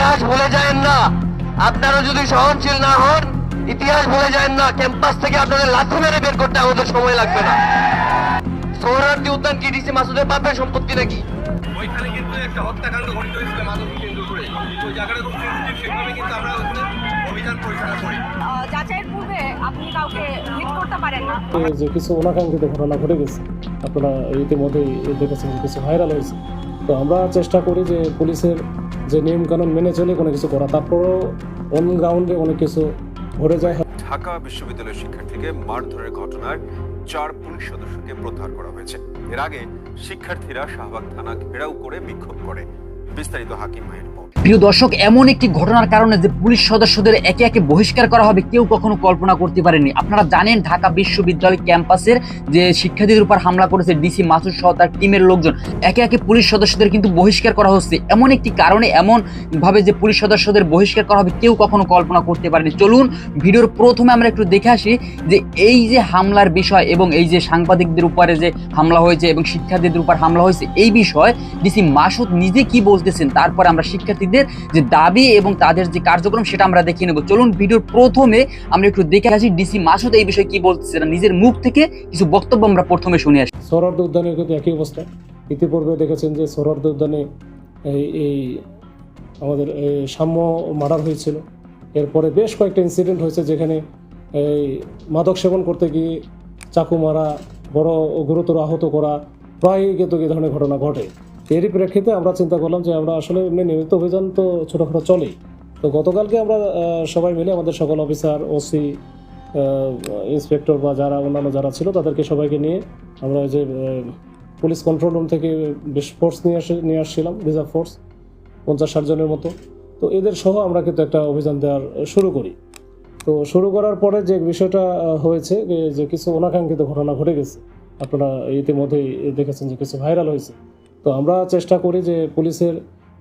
ইতিহাস ভুলে যায় না। আপনারা যদি সহনশীল না হন, ইতিহাস ভুলে যায় না। ক্যাম্পাস থেকে আপনাদের লাথি মেরে বের করতে আমাদের সময় লাগবে না। সোহরাওয়ার্দী উদ্যান কি ডিসি মাসুদের বাপের সম্পত্তি নাকি? ওইখানে কিন্তু একটা হত্যাকাণ্ড ঘটিত হয়েছিল মাদককে কেন্দ্র করে। ওই জায়গাটা খুব সেন্সিটিভ, সেখানে কিন্তু আমরা অভিযান পরিচালনা করি। যাচাইয়ের পূর্বে আপনি কাউকে হিট করতে পারেন না। যে কিছু অনাকাঙ্ক্ষিত ঘটনা ঘটে গেছে, আপনারা ইতিমধ্যেই দেখেছেন কিছু ভাইরাল হয়েছে। তো আমরা চেষ্টা করি যে পুলিশের যে নিয়মকানুন মেনে চলে কোনো কিছু করা, তারপরেও অন গ্রাউন্ডে অনেক কিছু ঘটে যায়। ঢাকা বিশ্ববিদ্যালয়ের শিক্ষার্থীকে মারধরের ঘটনার 4 পুলিশ সদস্যকে প্রত্যাহার করা হয়েছে। এর আগে শিক্ষার্থীরা শাহবাগ থানা ঘেরাও করে বিক্ষোভ করে। বিস্তারিত হাকিম ভাইয়ের রিপোর্ট। প্রিয় দর্শক, এমন একটি ঘটনার কারণে যে পুলিশ সদস্যদের একে একে বহিষ্কার করা হবে কেউ কখনো কল্পনা করতে পারেনি। আপনারা জানেন ঢাকা বিশ্ববিদ্যালয় ক্যাম্পাসের যে শিক্ষার্থীদের উপর হামলা করেছে ডিসি মাসুদ সহ তার টিমের লোকজন, একে একে পুলিশ সদস্যদের কিন্তু বহিষ্কার করা হচ্ছে। এমন একটি কারণে এমন ভাবে যে পুলিশ সদস্যদের বহিষ্কার করা হবে কেউ কখনো কল্পনা করতে পারেনি। চলুন ভিডিওর প্রথমে আমরা একটু দেখে আসি যে এই যে হামলার বিষয় এবং এই যে সাংবাদিকদের উপরে যে হামলা হয়েছে এবং শিক্ষার্থীদের উপর হামলা হয়েছে এই বিষয়ে ডিসি মাসুদ নিজে কি বলতেছেন, তারপরে আমরা শিক্ষার্থীদের যে দাবি এবং তাদের যে কার্যক্রম সেটা আমরা দেখিয়ে নেব। চলুন ভিডিওর প্রথমে আমরা একটু দেখে আসি ডিসি মাসুদ এই বিষয়ে কি বলতেছেন, নিজের মুখ থেকে কিছু বক্তব্য আমরা প্রথমে শুনে আসি। সোহরাওয়ার্দী উদ্যানের কিন্তু একই অবস্থা। ইতিপূর্বে দেখেছেন যে সোহরাওয়ার্দী উদ্যানে এই আমাদের সাম্য মার্ডার হয়েছিল। এরপরে বেশ কয়েকটা ইনসিডেন্ট হয়েছে যেখানে এই মাদক সেবন করতে গিয়ে চাকু মারা, বড় গুরুতর আহত করা, প্রায়ই কিন্তু এই ধরনের ঘটনা ঘটে। এরই প্রেক্ষিতে আমরা চিন্তা করলাম যে আমরা আসলে এমনি নিয়মিত অভিযান তো ছোটোখাটো চলেই। তো গতকালকে আমরা সবাই মিলে আমাদের সকল অফিসার, ওসি, ইন্সপেক্টর বা যারা অন্যান্য যারা ছিল তাদেরকে সবাইকে নিয়ে আমরা যে পুলিশ কন্ট্রোল রুম থেকে বেশ ফোর্স নিয়ে আসছিলাম, রিজার্ভ ফোর্স 50-60 জনের মতো। তো এদের সহ আমরা কিন্তু একটা অভিযান দেওয়ার শুরু করি। তো শুরু করার পরে যে বিষয়টা হয়েছে যে কিছু অনাকাঙ্ক্ষিত ঘটনা ঘটে গেছে, আপনারা ইতিমধ্যেই দেখেছেন যে কিছু ভাইরাল হয়েছে। তো আমরা চেষ্টা করি যে পুলিশের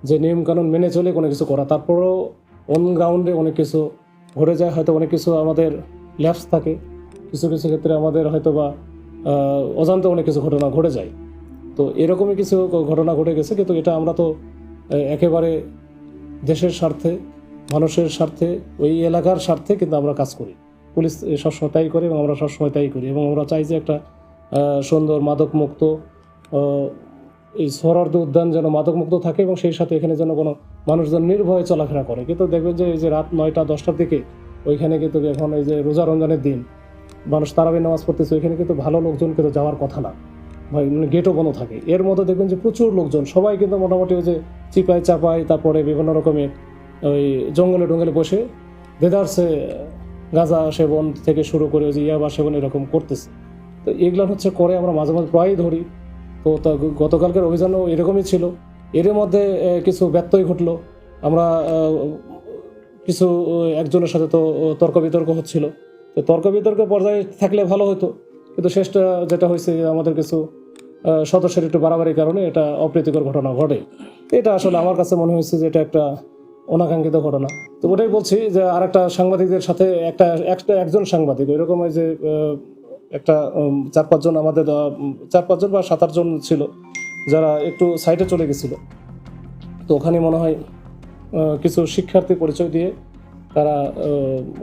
যে নিয়মকানুন মেনে চলে কোনো কিছু করা, তারপরেও অন গ্রাউন্ডে অনেক কিছু ঘটে যায়। হয়তো অনেক কিছু আমাদের ল্যাপস থাকে, কিছু কিছু ক্ষেত্রে আমাদের হয়তো বা অজান্তে অনেক কিছু ঘটনা ঘটে যায়। তো এরকমই কিছু ঘটনা ঘটে গেছে, কিন্তু এটা আমরা তো একেবারে দেশের স্বার্থে, মানুষের স্বার্থে, ওই এলাকার স্বার্থে কিন্তু আমরা কাজ করি। পুলিশ সবসময় তাই করে এবং আমরা সবসময় তাই করি। এবং আমরা চাই যে একটা সুন্দর মাদকমুক্ত এই সোহরাওয়ার্দী উদ্যান যেন মাদকমুক্ত থাকে এবং সেই সাথে এখানে যেন কোনো মানুষজন নির্ভয়ে চলাফেরা করে। কিন্তু দেখবেন যে এই যে রাত 9টা-10টার দিকে ওইখানে কিন্তু এখন এই যে রোজা রমজানের দিন মানুষ তারাবির নামাজ পড়তেছে, ওইখানে কিন্তু ভালো লোকজন কিন্তু যাওয়ার কথা না, ভাই, মানে গেটও বন্ধ থাকে। এর মধ্যে দেখবেন যে প্রচুর লোকজন, সবাই কিন্তু মোটামুটি ওই যে চিপাই চাপাই, তারপরে বিভিন্ন রকমের ওই জঙ্গলে টঙ্গলে বসে দেদারসে গাঁজা সেবন থেকে শুরু করে ওই যে ইয়াবা সেবন এরকম করতেছে। তো এগুলো হচ্ছে করে আমরা মাঝে মাঝে প্রায়ই ধরি। তো গতকালকের অভিযানও এরকমই ছিল। এর মধ্যে কিছু ব্যত্যয় ঘটলো। আমরা কিছু একজনের সাথে তো তর্ক বিতর্ক হচ্ছিল। তো তর্ক বিতর্কের পর্যায়ে থাকলে ভালো হতো, কিন্তু শেষটা যেটা হয়েছে আমাদের কিছু সদস্যের একটু বাড়াবাড়ির কারণে এটা অপ্রীতিকর ঘটনা ঘটে। এটা আসলে আমার কাছে মনে হয়েছে যে এটা একটা অনাকাঙ্ক্ষিত ঘটনা। তো ওটাই বলছি যে আরেকটা সাংবাদিকদের সাথে একজন সাংবাদিক এরকম ওই যে একটা 4-5 জন আমাদের 4-5 জন বা 7-8 জন ছিল যারা একটু সাইডে চলে গেছিল। তো ওখানে মনে হয় কিছু শিক্ষার্থী পরিচয় দিয়ে তারা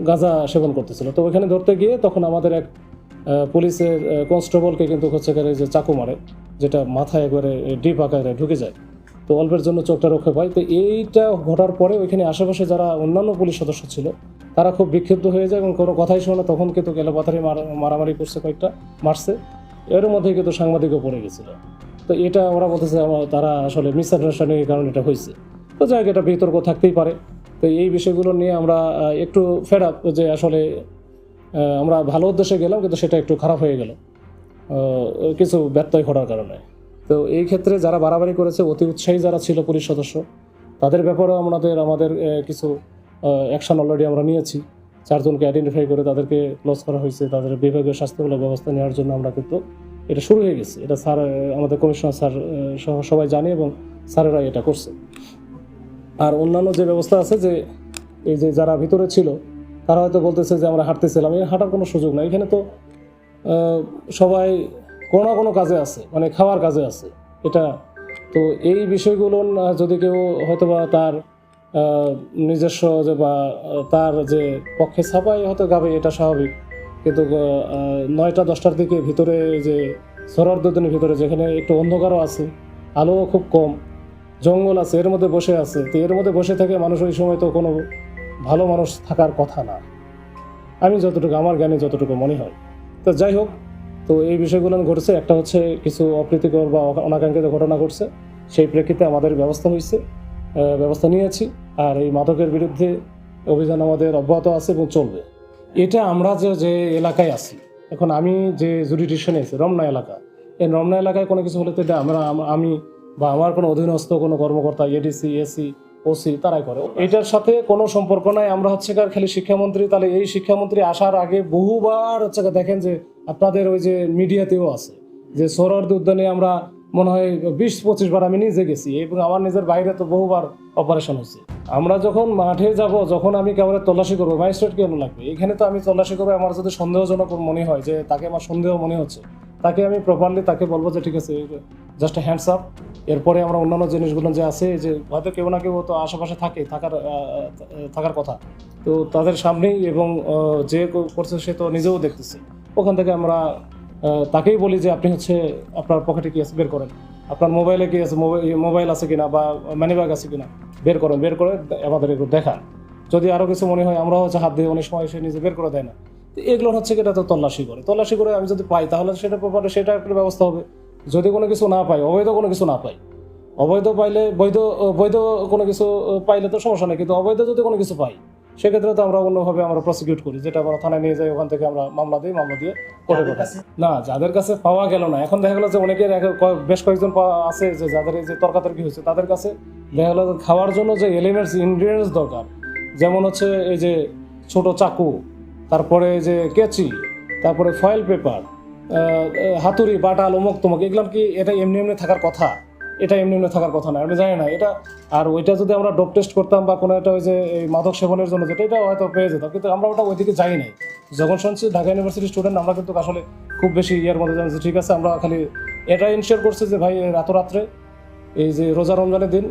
গাঁজা সেবন করতেছিল। তো ওইখানে ধরতে গিয়ে তখন আমাদের এক পুলিশের কনস্টেবলকে কিন্তু হচ্ছে যে চাকু মারে, যেটা মাথায় একবারে ডিপ আকারে ঢুকে যায়। তো অল্পের জন্য চোখটা রক্ষা পায়। তো এইটা ঘটার পরে ওইখানে আশেপাশে যারা অন্যান্য পুলিশ সদস্য ছিল তারা খুব বিক্ষিপ্ত হয়ে যায় এবং কোনো কথাই শোনে না। তখন কিন্তু এলোপাথারি মারামারি করছে, কয়েকটা মারছে। এর মধ্যে কিন্তু সাংবাদিকও পড়ে গেছিল। তো এটা ওরা বলতেছে তারা আসলে মিসআন্ডারস্ট্যান্ডিংয়ের কারণে এটা হয়েছে। তো যাই হোক, এটা বিতর্ক থাকতেই পারে। তো এই বিষয়গুলো নিয়ে আমরা একটু ফেড আপ যে আসলে আমরা ভালো উদ্দেশ্যে গেলাম কিন্তু সেটা একটু খারাপ হয়ে গেল কিছু ব্যত্যয় ঘটার কারণে। তো এই ক্ষেত্রে যারা বাড়াবাড়ি করেছে, অতি উৎসাহী যারা ছিল পুলিশ সদস্য, তাদের ব্যাপারেও আমাদের কিছু অ্যাকশন অলরেডি আমরা নিয়েছি। 4 জনকে আইডেন্টিফাই করে তাদেরকে ক্লোজ করা হয়েছে। তাদের বিভাগীয় স্বাস্থ্যমূলক ব্যবস্থা নেওয়ার জন্য আমরা কিন্তু এটা শুরু হয়ে গেছে। এটা স্যার, আমাদের কমিশনার স্যার সহ সবাই জানে এবং স্যারেরা এটা করছে। আর অন্যান্য যে ব্যবস্থা আছে, যে এই যে যারা ভিতরে ছিল তারা হয়তো বলতেছে যে আমরা হাঁটতেছিলাম, এই হাঁটার কোনো সুযোগ নাই। এখানে তো সবাই কোনো না কোনো কাজে আছে, মানে খাওয়ার কাজে আছে এটা। তো এই বিষয়গুলো যদি কেউ হয়তো বা তার নিজস্ব যে বা তার যে পক্ষে ছাপাই হয়তো গাবে, এটা স্বাভাবিক। কিন্তু 9টা-10টার দিকে ভিতরে যে সোহরাওয়ার্দীর ভিতরে যেখানে একটু অন্ধকারও আছে, আলোও খুব কম, জঙ্গল আছে, এর মধ্যে বসে আছে। তো এর মধ্যে বসে থেকে মানুষ ওই সময় তো কোনো ভালো মানুষ থাকার কথা না, আমি যতটুকু আমার জ্ঞানে যতটুকু মনে হয়। তো যাই হোক, তো এই বিষয়গুলো ঘটছে। একটা হচ্ছে কিছু অপ্রীতিকর বা অনাকাঙ্ক্ষিত ঘটনা ঘটছে, সেই প্রেক্ষিতে আমাদের ব্যবস্থা নিয়েছি। আর এই মাদকের বিরুদ্ধে অভিযান আমাদের অব্যাহত আছে এবং চলবে। এটা আমরা যে এলাকায় আছি এখন, আমি যে জুডিডিকশনে আছি রমনা এলাকা, এই রমনা এলাকায় কোনো কিছু হলে তো এটা আমি বা আমার কোনো অধীনস্থ কোনো কর্মকর্তা, এডিসি, এসি, ওসি তারাই করে। এটার সাথে কোনো সম্পর্ক নাই। আমরা হচ্ছে খালি শিক্ষামন্ত্রী, তাহলে এই শিক্ষামন্ত্রী আসার আগে বহুবার হচ্ছে দেখেন যে আপনাদের ওই যে মিডিয়াতেও আছে যে সোহরাওয়ার্দী উদ্যানে আমরা মনে হয় 20-25 বার আমি নিজে গেছি, এবং আমার নিজের বাইরে তো বহুবার অপারেশন হচ্ছে। আমরা যখন মাঠে যাব, যখন আমি কাউরে তল্লাশি করবো, ম্যাজিস্ট্রেট কেন লাগবে এখানে? তো আমি তল্লাশি করবো, আমার যদি সন্দেহজনক মনে হয় যে তাকে আমার সন্দেহ মনে হচ্ছে, তাকে আমি প্রপারলি তাকে বলবো যে ঠিক আছে, জাস্ট হ্যান্ডস আপ। এরপরে আমরা অন্যান্য জিনিসগুলো যে আছে, যে হয়তো কেউ না কেউ তো আশেপাশে থাকার কথা, তো তাদের সামনেই, এবং যে করছে সে তো নিজেও দেখতেছে, ওখান থেকে আমরা তাকেই বলি যে আপনি হচ্ছে আপনার পকেটে কি আছে বের করেন, আপনার মোবাইলে কি আছে, মোবাইল আছে কিনা বা মানিব্যাগ আছে কিনা বের করে আমাদের এগুলো দেখান। যদি আরও কিছু মনে হয়, আমরা হচ্ছে হাত দিয়ে অনেক সময় সে নিজে বের করে দেয় না, তো এগুলো হচ্ছে এটা তো তল্লাশি করে আমি যদি পাই তাহলে সেটা ব্যাপারে সেটা একটা ব্যবস্থা হবে। যদি কোনো কিছু না পাই, অবৈধ কোনো কিছু না পাই, অবৈধ পাইলে বৈধ কোনো কিছু পাইলে তো সমস্যা নেই, কিন্তু অবৈধ যদি কোনো কিছু পাই সেক্ষেত্রে তো আমরা অন্যভাবে আমরা প্রসিকিউট করি, যেটা আমরা থানায় নিয়ে যাই, ওখান থেকে আমরা মামলা দিয়ে করে না, যাদের কাছে পাওয়া গেল না। এখন দেখা গেল যে অনেকের বেশ কয়েকজন আছে যে যাদের এই যে তর্কাতর্কি হয়েছে, তাদের কাছে দেখা গেল খাওয়ার জন্য যে এলিমেন্টস ইনগ্রিডিয়েন্টস দরকার, যেমন হচ্ছে এই যে ছোট চাকু, তারপরে যে কেচি, তারপরে ফয়েল পেপার, হাতুড়ি, বাটাল, অমুক তমুক, এগুলো কি এটা এমনি থাকার কথা? এটা এমনি থাকার কথা না, আমি জানি না এটা। আর ওইটা যদি আমরা ডোপ টেস্ট করতাম বা কোনো একটা ওই যে এই মাদক সেবনের জন্য যেটা, এটা হয়তো পেয়ে যেতাম, কিন্তু আমরা ওটা ওইদিকে যাই নাই। যখন শুনছি ঢাকা ইউনিভার্সিটির স্টুডেন্ট, আমরা কিন্তু আসলে খুব বেশি ইয়ার মধ্যে জানছি। ঠিক আছে, আমরা খালি এটা ইনশিওর করছি যে ভাই রাত্রে এই যে রোজা রমজানের দিন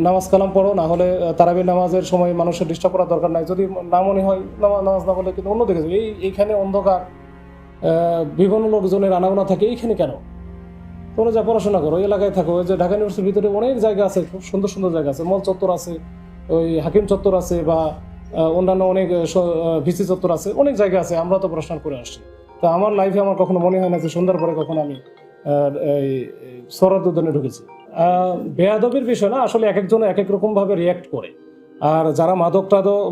নামাজ কালাম পড়ো, না হলে তারাবির নামাজের সময় মানুষের ডিস্টার্ব করার দরকার নাই। যদি না মনে হয় নামাজ না বলে, কিন্তু অন্যদিকে এইখানে অন্ধকার, বিভিন্ন লোকজনের আনাগোনা থাকে, এইখানে কেন? তোমরা যা পড়াশোনা করো, ওই এলাকায় থাকো। ওই যে ঢাকা ইউনিভার্সিটির ভিতরে অনেক জায়গা আছে, খুব সুন্দর সুন্দর জায়গা আছে, মল চত্বর আছে, ওই হাকিম চত্বর আছে, বা অন্যান্য অনেক ভিসি চত্বর আছে, অনেক জায়গা আছে। আমরা তো পড়াশোনা করে আসছি। তো আমার লাইফে আমার কখনো মনে হয় না যে সন্ধ্যার পরে কখনো আমি এই সোহরাওয়ার্দী উদ্যানে ঢুকেছি। বেয়াদবির বিষয় না, আসলে এক একজন এক এক রকমভাবে রিয়্যাক্ট করে। আর যারা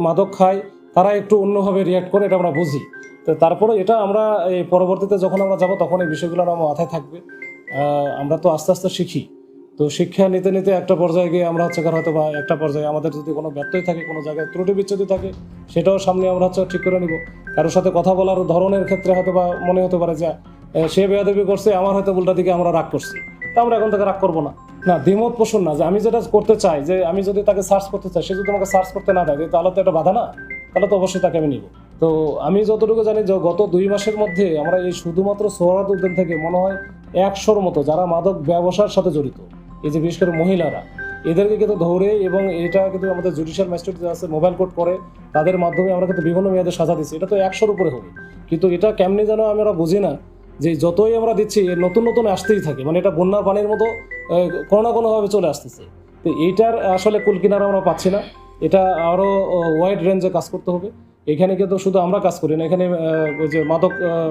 মাদক খায় তারা একটু অন্যভাবে রিয়্যাক্ট করে, এটা আমরা বুঝি। তো তারপরে এটা আমরা এই পরবর্তীতে যখন আমরা যাব, তখন এই বিষয়গুলো আমার মাথায় থাকবে। আমরা তো আস্তে আস্তে শিখি, তো শিক্ষা নিতে নিতে একটা পর্যায়ে গিয়ে আমরা হচ্ছে হয়তো বা একটা পর্যায়ে আমাদের যদি কোনো ব্যত্যয় থাকে, কোনো জায়গায় ত্রুটি বিচ্ছুতি থাকে, সেটাও সামনে আমরা হচ্ছে ঠিক করে নিব। কারোর সাথে কথা বলার ধরনের ক্ষেত্রে হয়তো বা মনে হতে পারে যে সে বেয়াদবি করছে, আমার হয়তো উল্টা দিকে আমরা রাগ করছি, তা আমরা এখন থেকে রাগ করবো না। দ্বিমত পোষণ না, যে আমি যেটা করতে চাই, যে আমি যদি তাকে সার্চ করতে চাই, সে যদি আমাকে সার্চ করতে না দেয়, তাহলে তো এটা বাধা না, তাহলে তো অবশ্যই তাকে আমি নিব। তো আমি যতটুকু জানি যে গত 2 মাসের মধ্যে আমরা এই শুধুমাত্র সোহরাওয়ার্দী উদ্যান থেকে মনে হয় 100-র মতো যারা মাদক ব্যবসার সাথে জড়িত, এই যে বিশেষ করে মহিলারা, এদেরকে কিন্তু ধরে, এবং এটা কিন্তু আমাদের জুডিশিয়াল ম্যাজিস্ট্রেট যে আছে মোবাইল কোর্ট করে, তাদের মাধ্যমে আমরা কিন্তু বিভিন্ন মেয়াদে সাজা দিচ্ছি। এটা তো 100-র উপরে হবে, কিন্তু এটা কেমনি যেন আমরা বুঝি না, যে যতই আমরা দিচ্ছি নতুন নতুন আসতেই থাকে, মানে এটা বন্যার পানির মতো কোনো না কোনোভাবে চলে আসতেছে। তো এইটার আসলে কুল কিনারা আমরা পাচ্ছি না। এটা আরও ওয়াইড রেঞ্জে কাজ করতে হবে। এখানে কিন্তু শুধু আমরা কাজ করি না, এখানে ওই যে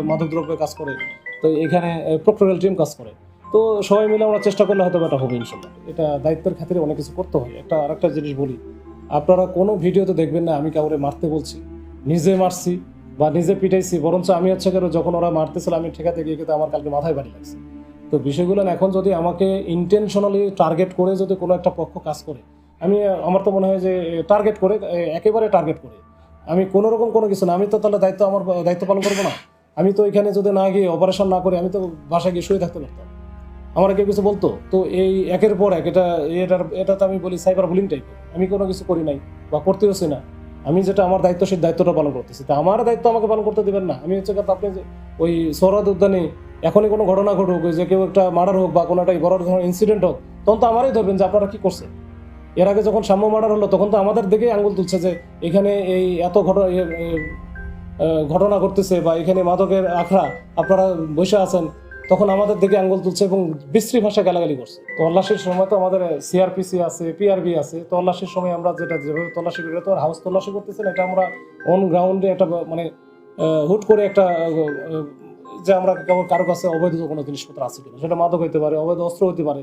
মাদকদ্রব্যে কাজ করে, তো এখানে প্রক্টোরিয়াল টিম কাজ করে। তো সবাই মিলে আমরা চেষ্টা করলে হয়তো এটা হবে ইনশাল্লাহ। এটা দায়িত্বের খাতিরে অনেক কিছু করতে হয়। আরেকটা জিনিস বলি, আপনারা কোনো ভিডিওতে দেখবেন না আমি কাউরে মারতে বলছি, নিজে মারছি বা নিজে পিটাইছি, বরঞ্চ আমি হচ্ছে যখন ওরা মারতেছিল আমি ঠেকাতে গিয়ে কিন্তু আমার কালকে মাথায় বাড়ি লাগছে। তো বিষয়গুলো এখন যদি আমাকে ইন্টেনশনালি টার্গেট করে যদি কোনো একটা পক্ষ কাজ করে, আমার তো মনে হয় যে টার্গেট করে, একেবারে টার্গেট করে, আমি কোনো রকম কোনো কিছু না, আমি তো তাহলে আমার দায়িত্ব পালন করবো না। আমি তো এখানে যদি না গিয়ে অপারেশন না করে আমি তো বাসায় গিয়ে শুয়ে থাকতে পারতাম, আমার কেউ কিছু বলতো? তো এই একের পর এক এটা তো আমি বলি সাইবার বুলিং টাইপের। আমি কোনো কিছু করি নাই বা করতেওছি না, আমি যেটা আমার দায়িত্ব সেই দায়িত্বটা পালন করতেছি। তা আমার দায়িত্ব আমাকে পালন করতে দেবেন না। আমি হচ্ছে আপনি ওই সোহরাওয়ার্দী উদ্যানে এখনই কোনো ঘটনা ঘটুক, যে কেউ একটা মার্ডার হোক বা কোনো একটা বড় ধরনের ইনসিডেন্ট হোক, তখন তো আমারই ধরবেন যে আপনারা কি করছেন। এর আগে যখন সাম্য মার্ডার হলো তখন তো আমাদের দিকে আঙ্গুল তুলছে যে এখানে এই এত ঘটনা ঘটতেছে বা এখানে মাদকের আখড়া, আপনারা বসে আছেন, তখন আমাদের দিকে আঙ্গুল তুলছে এবং বিশ্রী ভাষা গালাগালি করছে। তল্লাশির সময় তো আমাদের সিআরপিসি আছে, পিআরবি আছে, তল্লাশির সময় আমরা যেভাবে তল্লাশি করি, তো হাউস তল্লাশি করতেছি না, এটা আমরা অন গ্রাউন্ডে একটা মানে হুট করে একটা যে আমরা কারো কাছে অবৈধ কোনো জিনিসপত্র আছে কিনা, সেটা মাদক হইতে পারে, অবৈধ অস্ত্র হইতে পারে,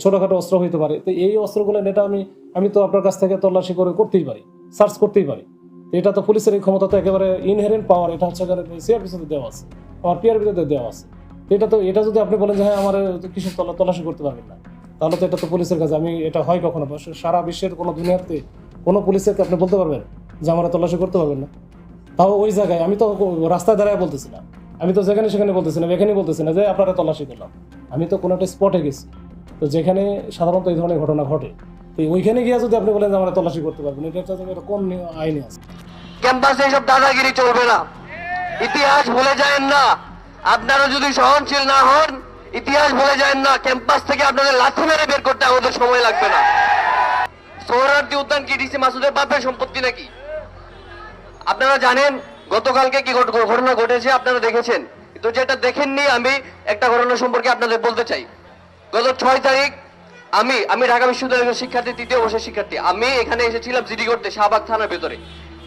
ছোটখাটো অস্ত্র হইতে পারে। তো এই অস্ত্রগুলো এটা আমি তো আপনার কাছ থেকে তল্লাশি করে করতেই পারি, সার্চ করতেই পারি। এটা তো পুলিশের এই ক্ষমতা তো একেবারে ইনহেরেন্ট পাওয়ার, এটা হচ্ছে সিআরপিসিতে দেওয়া আছে, আমার পিআরবিতে দেওয়া আছে। এটা যদি আপনি বলেন যে হ্যাঁ আমার কিছু তল্লাশি করতে পারবেন না, তাহলে তো এটা তো পুলিশের কাছে, এটা হয় কখনো সারা বিশ্বের কোনো দুনিয়াতে কোনো পুলিশের আপনি বলতে পারবেন যে আমার তল্লাশি করতে পারবেন না? তাও ওই জায়গায় আমি তো রাস্তায় দাঁড়ায় বলতেছি না, আমি তো যেখানে সেখানে বলতেছি না, এখানেই বলতেছি না যে আপনারা তল্লাশি করলাম। আমি তো কোনো একটা স্পটে গেছি, তো যেখানে সাধারণত এই ধরনের ঘটনা ঘটে, তো ওইখানে গিয়ে যদি আপনি বলেন যে আমরা তল্লাশি করতে পারবেন, এটা কোন আইনে আছে? ক্যাম্পাসে এসব দাদাগিরি চলবে না। ইতিহাস ভুলে যায়েন না। আপনারা যদি সহনশীল না হন, ইতিহাস ভুলে যায়েন না। ক্যাম্পাস থেকে আপনাদের লাথি মেরে বের করতে আমাদের সময় লাগবে না। সোহরাওয়ার্দী উদ্যান কি ডিসি মাসুদের বাপের সম্পত্তি নাকি? আপনারা জানেন গতকালকে কি ঘটনা ঘটেছে, আপনারা দেখেছেন। কিন্তু যেটা দেখেননি, আমি একটা ঘটনা সম্পর্কে আপনাদের বলতে চাই। গত 6 তারিখ আমি ঢাকা বিশ্ববিদ্যালয়ের শিক্ষার্থী, 3য় বর্ষের শিক্ষার্থী। আমি এখানে এসেছিলাম জিডি করতে, শাহবাগ থানার ভেতরে।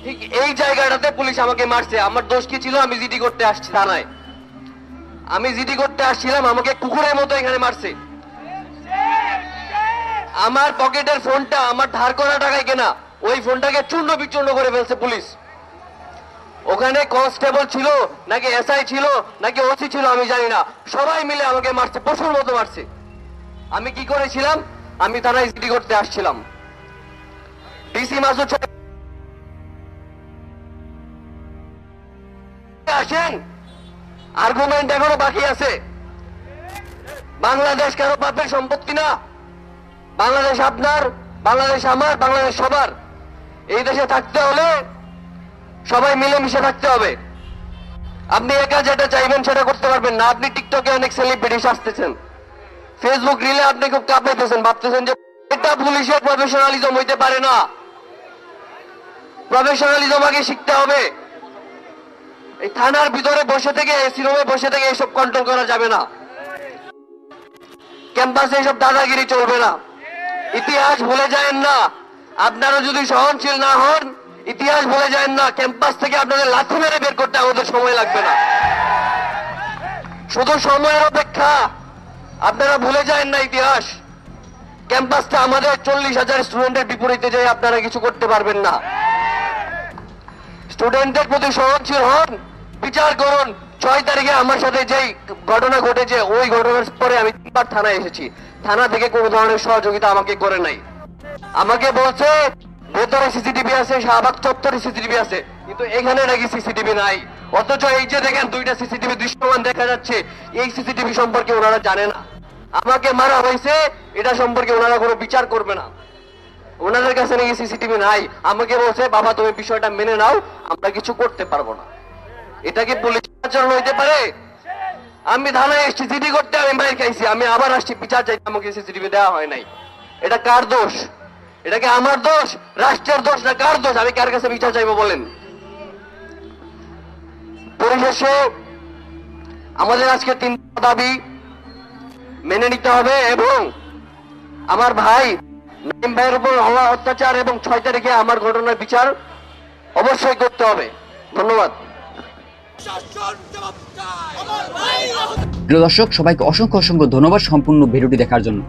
ঠিক এই জায়গাটাতে পুলিশ আমাকে মারছে। আমার দোষ কি ছিল? আমি জিডি করতে আসছি থানায়, আমি জিডি করতে আসছিলাম, আমাকে কুকুরের মতো এখানে মারছে। আমার পকেটের ফোনটা আমার ধার করা টাকায় কেনা, ওই ফোনটাকে চূর্ণ বিচূর্ণ করে ফেলছে পুলিশ। ওখানে কনস্টেবল ছিল নাকি এসআই ছিল নাকি ওসি ছিল আমি জানি না, সবাই মিলে আমাকে মারছে, পশুর মতো মারছে। আমি কি করেছিলাম? আমি থানায় জিডি করতে আসছিলাম। ডিসি মাসুদ আসেন, আর্গুমেন্ট এখনো বাকি আছে। বাংলাদেশ কারো বাপের সম্পত্তি না। বাংলাদেশ আপনার, বাংলাদেশ আমার, বাংলাদেশ সবার। এই দেশে থাকতে হলে সবাই মিলেমিশে থাকতে হবে। আপনি একা যেটা চাইবেন সেটা করতে পারবেন না। আপনি টিকটকে অনেক সেলিব্রিটি আসতেছেন, ফেসবুক রিলে আপনি খুব কাঁপাইতেছেন, ভাবতেছেন যে এটা পুলিশের প্রফেশনালিজম হইতে পারে না। প্রফেশনালিজম আগে শিখতে হবে। এই থানার ভিতরে বসে থেকে, এসি রুমে বসে থেকে এসব কন্ট্রোল করা যাবে না। ক্যাম্পাসে এসব দাদাগিরি চলবে না। ইতিহাস ভুলে যায়েন না। আপনারা যদি সহনশীল না হন, ইতিহাস ভুলে যায়েন না। ক্যাম্পাস থেকে আপনাদের লাথি মেরে বের করতে আমাদের সময় লাগবে না, শুধু সময়ের অপেক্ষা। আপনারা ভুলে যায়েন না ইতিহাস। ক্যাম্পাসটা আমাদের 40,000 স্টুডেন্টের বিপরীতে যায় আপনারা কিছু করতে পারবেন না। স্টুডেন্টদের প্রতি সহনশীল হন, বিচার করুন। 6 তারিখে আমার সাথে যেই ঘটনা ঘটেছে, ওই ঘটনার পরে আমি 3বার থানায় এসেছি। থানা থেকে কোনো ধরনের সহযোগিতা আমাকে করে নাই। আমাকে বলছে ভেতরে সিসিটিভি আছে, শাহবাগ চত্বরে সিসিটিভি আছে, কিন্তু এখানে নাকি সিসিটিভি নাই। অথচ এই যে দেখেন 2টা সিসিটিভি দৃশ্যমান দেখা যাচ্ছে, এই সিসিটিভি সম্পর্কে ওনারা জানে না। আমাকে মারা হয়েছে এটা সম্পর্কে ওনারা কোনো বিচার করবে না। ওনাদের কাছে নাকি সিসিটিভি নাই। আমাকে বলছে বাবা তুমি বিষয়টা মেনে নাও, আমরা কিছু করতে পারবো না। এটা কি পুলিশ আচরণ হইতে পারে? আমি থানায় এসেছি জিডি করতে, আমি মাইর খাইছি, আমি আবার আসছি বিচার চাইতে, আমাকে সিসিটিভি দেওয়া হয় নাই। এটা কার দোষ? এটা কি আমার দোষ, রাষ্ট্রের দোষ, না কার দোষ? আমি কার কাছে বিচার চাইবো বলেন? পরিশেষে আমাদের আজকে 3টা দাবি মেনে নিতে হবে এবং আমার ভাই নাঈম ভাইয়ের উপর হওয়া অত্যাচার এবং 6 তারিখে আমার ঘটনার বিচার অবশ্যই করতে হবে। ধন্যবাদ। প্রিয় দর্শক, সবাইকে অসংখ্য অসংখ্য ধন্যবাদ সম্পূর্ণ ভিডিওটি দেখার জন্য।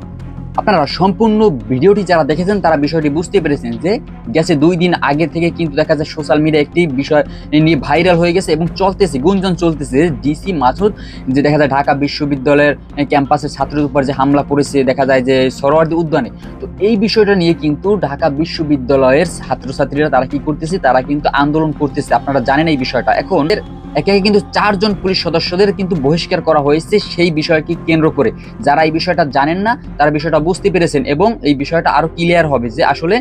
আপনারা সম্পূর্ণ ভিডিওটি যারা দেখেছেন তারা বিষয়টি বুঝতে পেরেছেন যে গেছে 2 দিন আগে থেকে কিন্তু দেখা যায় সোশ্যাল মিডিয়া একটি বিষয় নিয়ে ভাইরাল হয়ে গেছে এবং চলতেছে, গুঞ্জন চলতেছে ডিসি মাসুদ যে দেখা যায় ঢাকা বিশ্ববিদ্যালয়ের ক্যাম্পাসের ছাত্রদের উপর যে হামলা করেছে দেখা যায় যে সোহরাওয়ার্দী উদ্যানে। তো এই বিষয়টা নিয়ে কিন্তু ঢাকা বিশ্ববিদ্যালয়ের ছাত্রছাত্রীরা তারা কি করতেছে, তারা কিন্তু আন্দোলন করতেছে। আপনারা জানেন এই বিষয়টা। এখন একে একে কিন্তু 4 জন পুলিশ সদস্যদের কিন্তু বহিষ্কার করা হয়েছে সেই বিষয়কে কেন্দ্র করে। যারা এই বিষয়টা জানেন না তারা বিষয়টা বুঝতে পেরেছেন এবং এই বিষয়টা আরো ক্লিয়ার হবে যে আসলে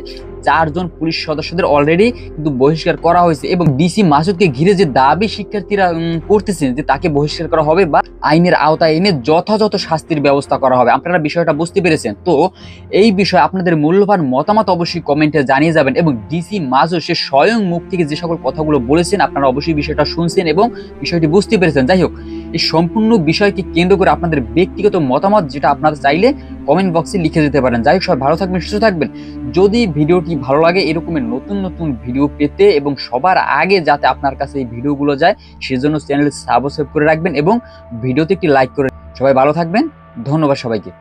4 জন পুলিশ সদস্যদের অলরেডি কিন্তু বহিষ্কার করা হয়েছে। এবং ডিসি মাসুদকে ঘিরে যে দাবি শিক্ষার্থীরা করতেছেন যে তাকে বহিষ্কার করা হবে বা আইনের আওতায় এনে যথাযথ শাস্তির ব্যবস্থা করা হবে, আপনারা বিষয়টা বুঝতে পেরেছেন। তো এই বিষয়ে আপনাদের মূল্যবান মতামত অবশ্যই কমেন্টে জানিয়ে যাবেন। এবং ডিসি মাসুদ সে স্বয়ং মুখ থেকে যে সকল কথাগুলো বলেছেন আপনারা অবশ্যই বিষয়টা শুনছেন এবং বিষয়টি বুঝতে পেরেছেন। যাই হোক, এই সম্পূর্ণ বিষয়কে কেন্দ্র করে আপনাদের ব্যক্তিগত মতামত যেটা আপনারা চাইলে কমেন্ট বক্সে লিখে দিতে পারেন। যাই হোক, সবাই ভালো থাকবেন, সুস্থ থাকবেন। যদি ভিডিওটি ভালো লাগে এরকমের নতুন নতুন ভিডিও পেতে এবং সবার আগে যাতে আপনার কাছে এই ভিডিওগুলো যায় সেজন্য চ্যানেল সাবস্ক্রাইব করে রাখবেন এবং ভিডিওতে একটি লাইক করে। সবাই ভালো থাকবেন, ধন্যবাদ সবাইকে।